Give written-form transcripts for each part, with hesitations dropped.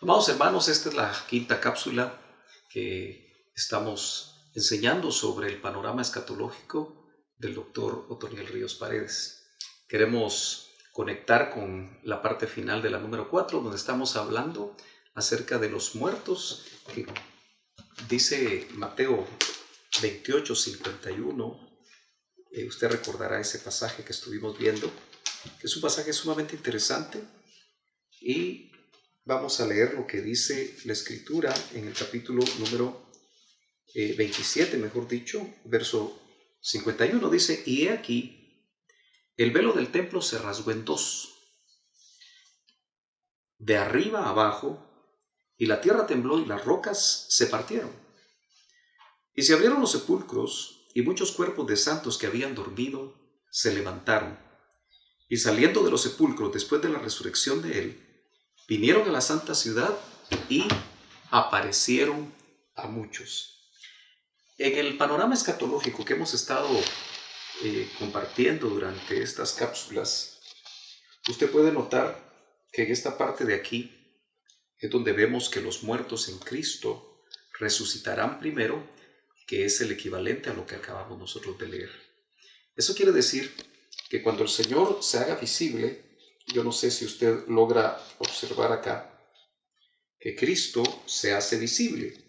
Amados hermanos, esta es la quinta cápsula que estamos enseñando sobre el panorama escatológico del doctor Otoniel Ríos Paredes. Queremos conectar con la parte final de la número 4, donde estamos hablando acerca de los muertos, que dice Mateo 28:51. Usted recordará ese pasaje que estuvimos viendo, que es un pasaje sumamente interesante, y vamos a leer lo que dice la Escritura en el capítulo número 27, mejor dicho, verso 51. Dice: y he aquí, el velo del templo se rasgó en dos, de arriba a abajo, y la tierra tembló y las rocas se partieron. Y se abrieron los sepulcros, y muchos cuerpos de santos que habían dormido se levantaron. Y saliendo de los sepulcros después de la resurrección de él, vinieron a la santa ciudad y aparecieron a muchos. En el panorama escatológico que hemos estado compartiendo durante estas cápsulas, usted puede notar que en esta parte de aquí es donde vemos que los muertos en Cristo resucitarán primero, que es el equivalente a lo que acabamos nosotros de leer. Eso quiere decir que cuando el Señor se haga visible, yo no sé si usted logra observar acá, que Cristo se hace visible.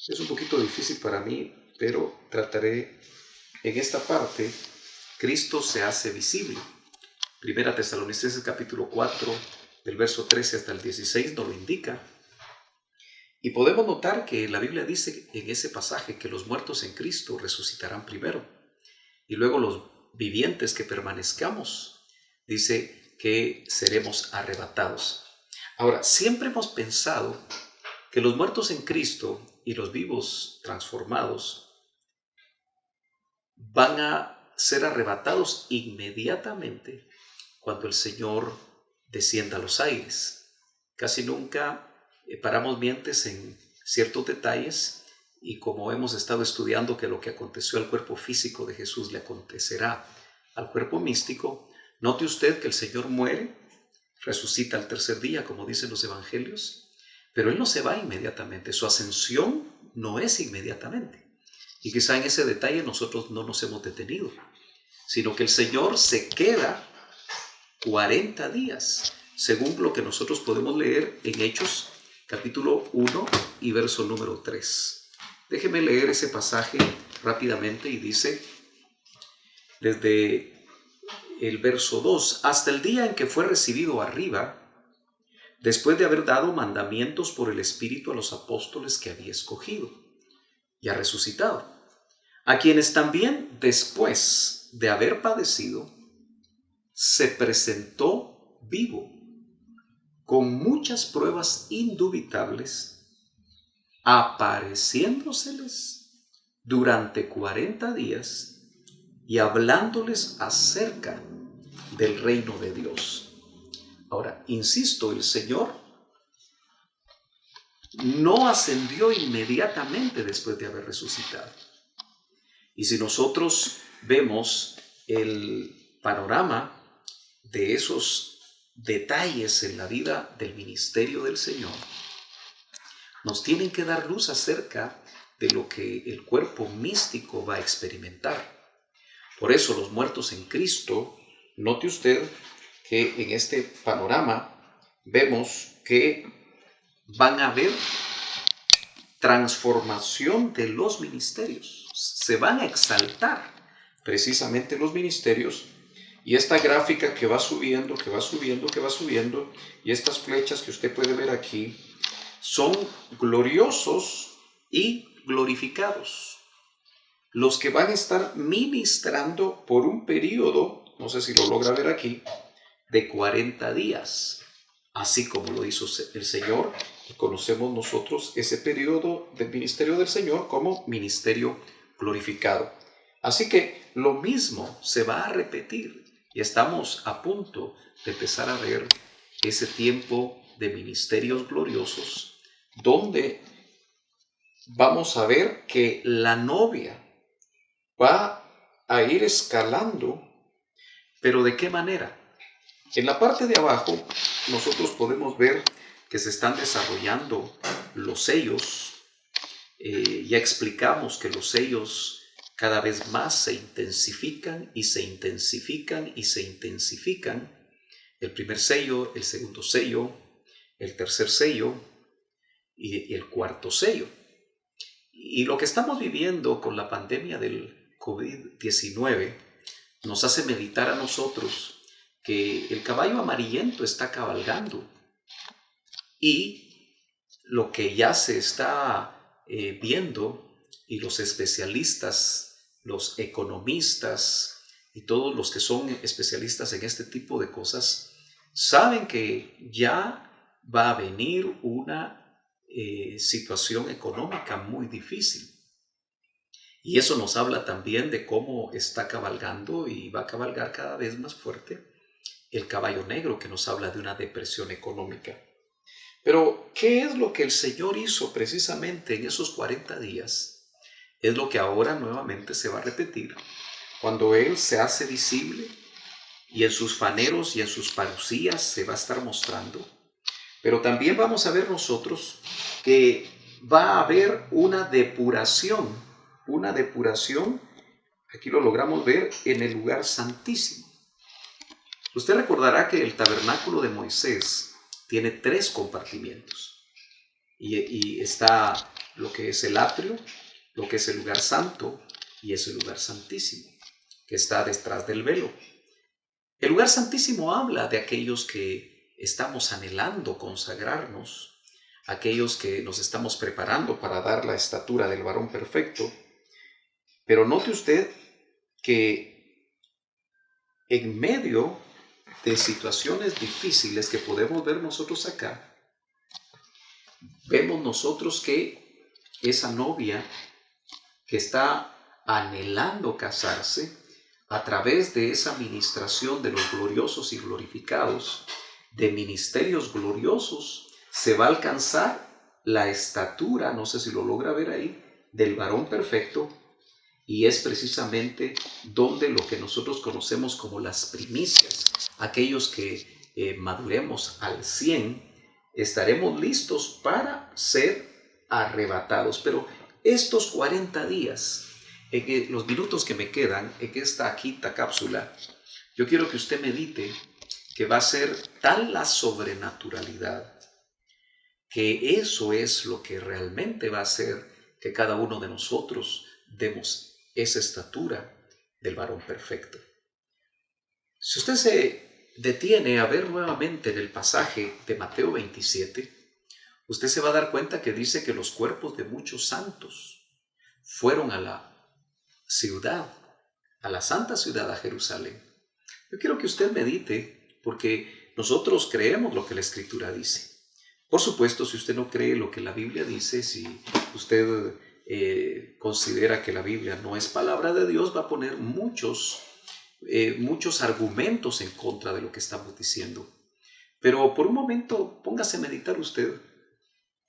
Es un poquito difícil para mí, pero trataré en esta parte. Cristo se hace visible. Primera Tesalonicenses capítulo 4, del verso 13 hasta el 16 nos lo indica. Y podemos notar que la Biblia dice en ese pasaje que los muertos en Cristo resucitarán primero, y luego los vivientes que permanezcamos, dice que seremos arrebatados. Ahora, siempre hemos pensado que los muertos en Cristo y los vivos transformados van a ser arrebatados inmediatamente cuando el Señor descienda a los aires. Casi nunca paramos mientes en ciertos detalles, y como hemos estado estudiando que lo que aconteció al cuerpo físico de Jesús le acontecerá al cuerpo místico, note usted que el Señor muere, resucita al tercer día, como dicen los evangelios, pero Él no se va inmediatamente. Su ascensión no es inmediatamente. Y quizá en ese detalle nosotros no nos hemos detenido, sino que el Señor se queda 40 días, según lo que nosotros podemos leer en Hechos capítulo 1 y verso número 3. Déjeme leer ese pasaje rápidamente, y dice desde el verso 2: hasta el día en que fue recibido arriba, después de haber dado mandamientos por el Espíritu a los apóstoles que había escogido, y ha resucitado, a quienes también después de haber padecido, se presentó vivo, con muchas pruebas indubitables, apareciéndoseles durante 40 días y hablándoles acerca del reino de Dios. Ahora, insisto, el Señor no ascendió inmediatamente después de haber resucitado. Y si nosotros vemos el panorama de esos detalles en la vida del ministerio del Señor, nos tienen que dar luz acerca de lo que el cuerpo místico va a experimentar. Por eso los muertos en Cristo, note usted que en este panorama vemos que van a haber transformación de los ministerios. Se van a exaltar precisamente los ministerios, y esta gráfica que va subiendo, que va subiendo, que va subiendo, y estas flechas que usted puede ver aquí, son gloriosos y glorificados, los que van a estar ministrando por un periodo, no sé si lo logra ver aquí, de 40 días, así como lo hizo el Señor, y conocemos nosotros ese periodo del ministerio del Señor como ministerio glorificado. Así que lo mismo se va a repetir, y estamos a punto de empezar a ver ese tiempo de ministerios gloriosos, donde vamos a ver que la novia va a ir escalando. ¿Pero de qué manera? En la parte de abajo nosotros podemos ver que se están desarrollando los sellos. Ya explicamos que los sellos cada vez más se intensifican y se intensifican y se intensifican. El primer sello, el segundo sello, el tercer sello y el cuarto sello. Y lo que estamos viviendo con la pandemia del COVID-19 nos hace meditar a nosotros que el caballo amarillento está cabalgando y lo que ya se está viendo, y los especialistas, los economistas y todos los que son especialistas en este tipo de cosas saben que ya va a venir una situación económica muy difícil. Y eso nos habla también de cómo está cabalgando y va a cabalgar cada vez más fuerte el caballo negro, que nos habla de una depresión económica. Pero, ¿qué es lo que el Señor hizo precisamente en esos 40 días? Es lo que ahora nuevamente se va a repetir cuando Él se hace visible y en sus faneros y en sus parucías se va a estar mostrando. Pero también vamos a ver nosotros que va a haber una depuración, aquí lo logramos ver en el lugar santísimo. Usted recordará que el tabernáculo de Moisés tiene 3 compartimientos y está lo que es el atrio, lo que es el lugar santo y es el lugar santísimo, que está detrás del velo. El lugar santísimo habla de aquellos que estamos anhelando consagrarnos, aquellos que nos estamos preparando para dar la estatura del varón perfecto. Pero note usted que en medio de situaciones difíciles que podemos ver nosotros acá, vemos nosotros que esa novia que está anhelando casarse, a través de esa ministración de los gloriosos y glorificados, de ministerios gloriosos, se va a alcanzar la estatura, no sé si lo logra ver ahí, del varón perfecto, y es precisamente donde lo que nosotros conocemos como las primicias, aquellos que maduremos al 100, estaremos listos para ser arrebatados. Pero estos 40 días, en los minutos que me quedan en esta quinta cápsula, yo quiero que usted medite que va a ser tal la sobrenaturalidad, que eso es lo que realmente va a hacer que cada uno de nosotros demos esa estatura del varón perfecto. Si usted se detiene a ver nuevamente en el pasaje de Mateo 27, usted se va a dar cuenta que dice que los cuerpos de muchos santos fueron a la ciudad, a la santa ciudad, a Jerusalén. Yo quiero que usted medite, porque nosotros creemos lo que la Escritura dice. Por supuesto, si usted no cree lo que la Biblia dice, si usted considera que la Biblia no es palabra de Dios, va a poner muchos argumentos en contra de lo que estamos diciendo. Pero por un momento póngase a meditar usted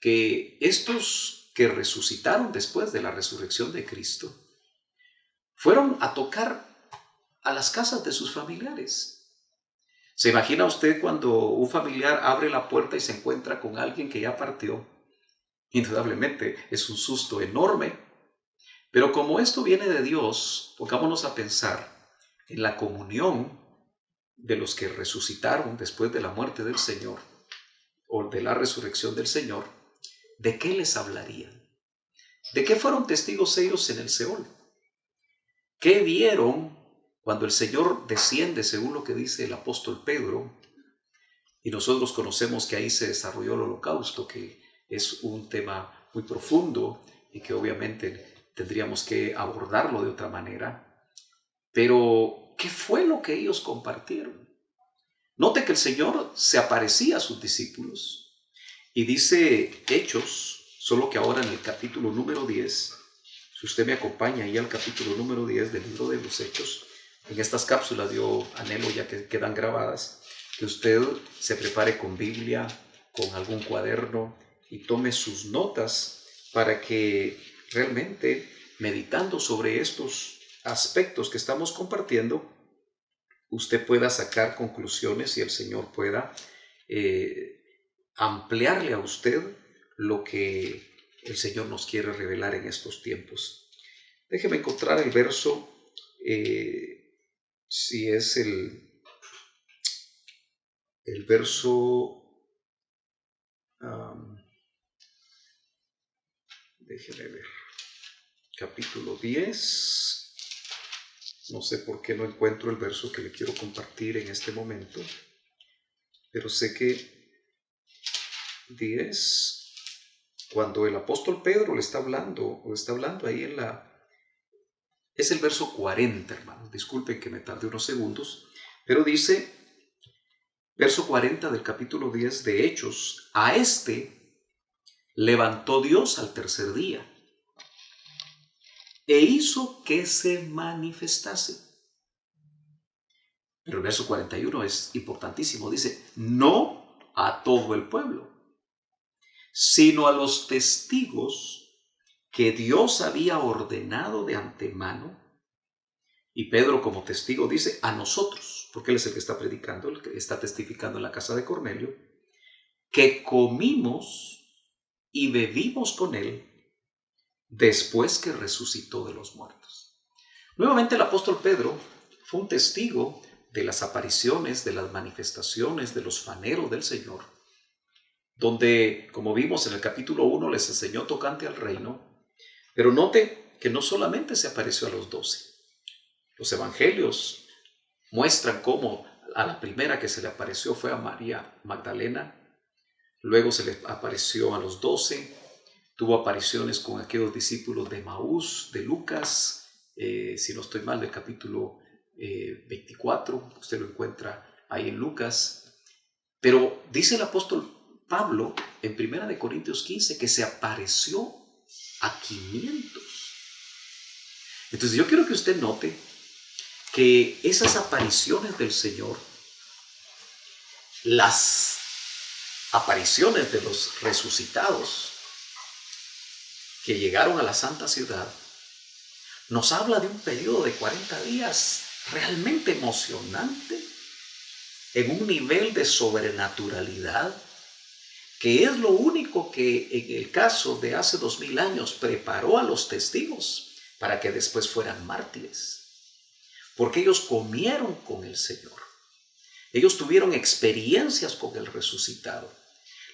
que estos que resucitaron después de la resurrección de Cristo fueron a tocar a las casas de sus familiares. ¿Se imagina usted cuando un familiar abre la puerta y se encuentra con alguien que ya partió? Indudablemente es un susto enorme, pero como esto viene de Dios, pongámonos a pensar en la comunión de los que resucitaron después de la muerte del Señor o de la resurrección del Señor. ¿De qué les hablarían? ¿De qué fueron testigos ellos en el Seol? ¿Qué vieron cuando el Señor desciende, según lo que dice el apóstol Pedro? Y nosotros conocemos que ahí se desarrolló el holocausto, que es un tema muy profundo y que obviamente tendríamos que abordarlo de otra manera. Pero, ¿qué fue lo que ellos compartieron? Note que el Señor se aparecía a sus discípulos y dice Hechos, solo que ahora en el capítulo número 10, si usted me acompaña ahí al capítulo número 10 del libro de los Hechos, en estas cápsulas yo anhelo ya que quedan grabadas, que usted se prepare con Biblia, con algún cuaderno y tome sus notas para que realmente, meditando sobre estos aspectos que estamos compartiendo, usted pueda sacar conclusiones y el Señor pueda ampliarle a usted lo que el Señor nos quiere revelar en estos tiempos. Déjeme encontrar el verso, si es el verso, déjeme ver, capítulo 10, no sé por qué no encuentro el verso que le quiero compartir en este momento, pero sé que 10, cuando el apóstol Pedro le está hablando, o está hablando ahí es el verso 40, hermanos, disculpen que me tarde unos segundos, pero dice, verso 40 del capítulo 10 de Hechos, a este levantó Dios al tercer día e hizo que se manifestase. Pero el verso 41 es importantísimo, dice, no a todo el pueblo, sino a los testigos que Dios había ordenado de antemano. Y Pedro como testigo dice a nosotros, porque él es el que está predicando, el que está testificando en la casa de Cornelio, que comimos y bebimos con él después que resucitó de los muertos. Nuevamente el apóstol Pedro fue un testigo de las apariciones, de las manifestaciones, de los faneros del Señor, donde, como vimos en el capítulo 1, les enseñó tocante al reino. Pero note que no solamente se apareció a los 12. Los evangelios muestran cómo a la primera que se le apareció fue a María Magdalena, luego se le apareció a los 12, tuvo apariciones con aquellos discípulos de Maús, de Lucas, si no estoy mal, del capítulo 24, usted lo encuentra ahí en Lucas. Pero dice el apóstol Pablo en 1 Corintios 15 que se apareció a 500. Entonces yo quiero que usted note que esas apariciones del Señor, las apariciones de los resucitados que llegaron a la santa ciudad, nos habla de un periodo de 40 días realmente emocionante, en un nivel de sobrenaturalidad, que es lo único que en el caso de hace 2000 años preparó a los testigos para que después fueran mártires. Porque ellos comieron con el Señor. Ellos tuvieron experiencias con el resucitado.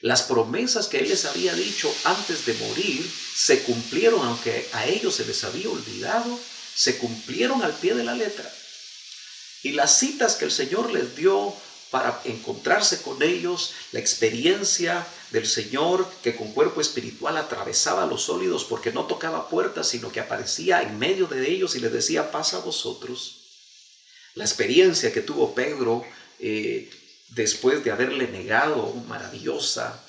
Las promesas que Él les había dicho antes de morir se cumplieron, aunque a ellos se les había olvidado, se cumplieron al pie de la letra. Y las citas que el Señor les dio para encontrarse con ellos, la experiencia del Señor que con cuerpo espiritual atravesaba los sólidos porque no tocaba puertas, sino que aparecía en medio de ellos y les decía, paz a vosotros. La experiencia que tuvo Pedro después de haberle negado, maravillosa,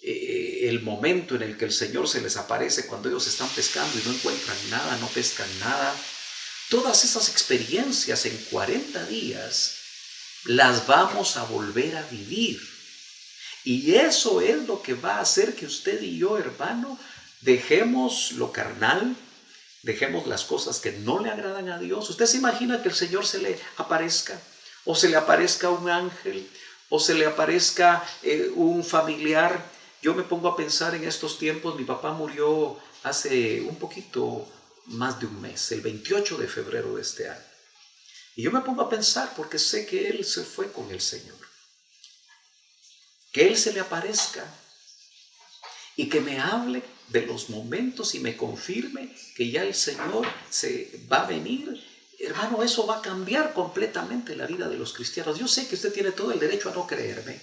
el momento en el que el Señor se les aparece cuando ellos están pescando y no encuentran nada, no pescan nada. Todas esas experiencias en 40 días las vamos a volver a vivir. Y eso es lo que va a hacer que usted y yo, hermano, dejemos lo carnal, dejemos las cosas que no le agradan a Dios. ¿Usted se imagina que el Señor se le aparezca? O se le aparezca un ángel, o se le aparezca un familiar. Yo me pongo a pensar en estos tiempos, mi papá murió hace un poquito más de un mes, el 28 de febrero de este año. Y yo me pongo a pensar porque sé que Él se fue con el Señor. Que Él se le aparezca y que me hable de los momentos y me confirme que ya el Señor se va a venir. Hermano, eso va a cambiar completamente la vida de los cristianos. Yo sé que usted tiene todo el derecho a no creerme,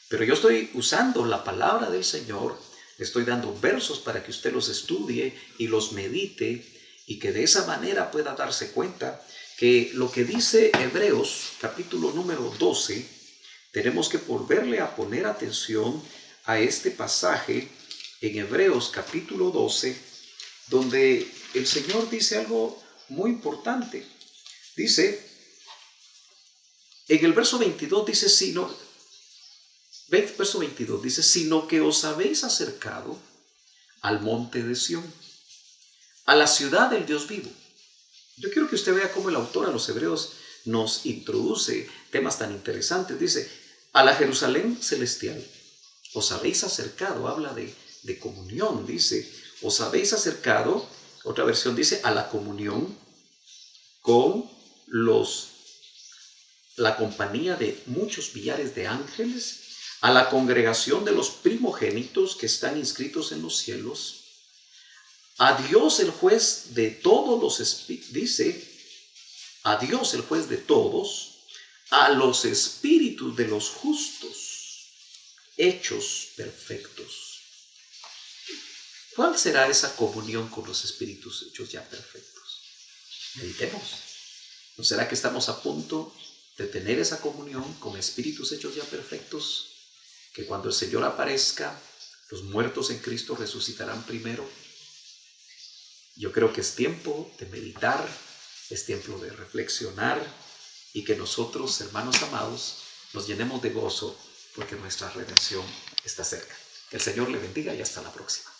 pero yo estoy usando la palabra del Señor, le estoy dando versos para que usted los estudie y los medite y que de esa manera pueda darse cuenta que lo que dice Hebreos, capítulo número 12, tenemos que volverle a poner atención a este pasaje en Hebreos capítulo 12, donde el Señor dice algo muy importante. Dice, en el verso 22 dice, verso 22 dice, sino que os habéis acercado al monte de Sión, a la ciudad del Dios vivo. Yo quiero que usted vea cómo el autor a los Hebreos nos introduce temas tan interesantes. Dice, a la Jerusalén celestial, os habéis acercado, habla de comunión, dice, os habéis acercado, otra versión dice, a la comunión con la compañía de muchos millares de ángeles, a la congregación de los primogénitos que están inscritos en los cielos, a Dios el juez de todos los espíritus, dice, a Dios el juez de todos, a los espíritus de los justos, hechos perfectos. ¿Cuál será esa comunión con los espíritus hechos ya perfectos? Meditemos. ¿No será que estamos a punto de tener esa comunión con espíritus hechos ya perfectos? Que cuando el Señor aparezca, los muertos en Cristo resucitarán primero. Yo creo que es tiempo de meditar, es tiempo de reflexionar y que nosotros, hermanos amados, nos llenemos de gozo porque nuestra redención está cerca. Que el Señor le bendiga y hasta la próxima.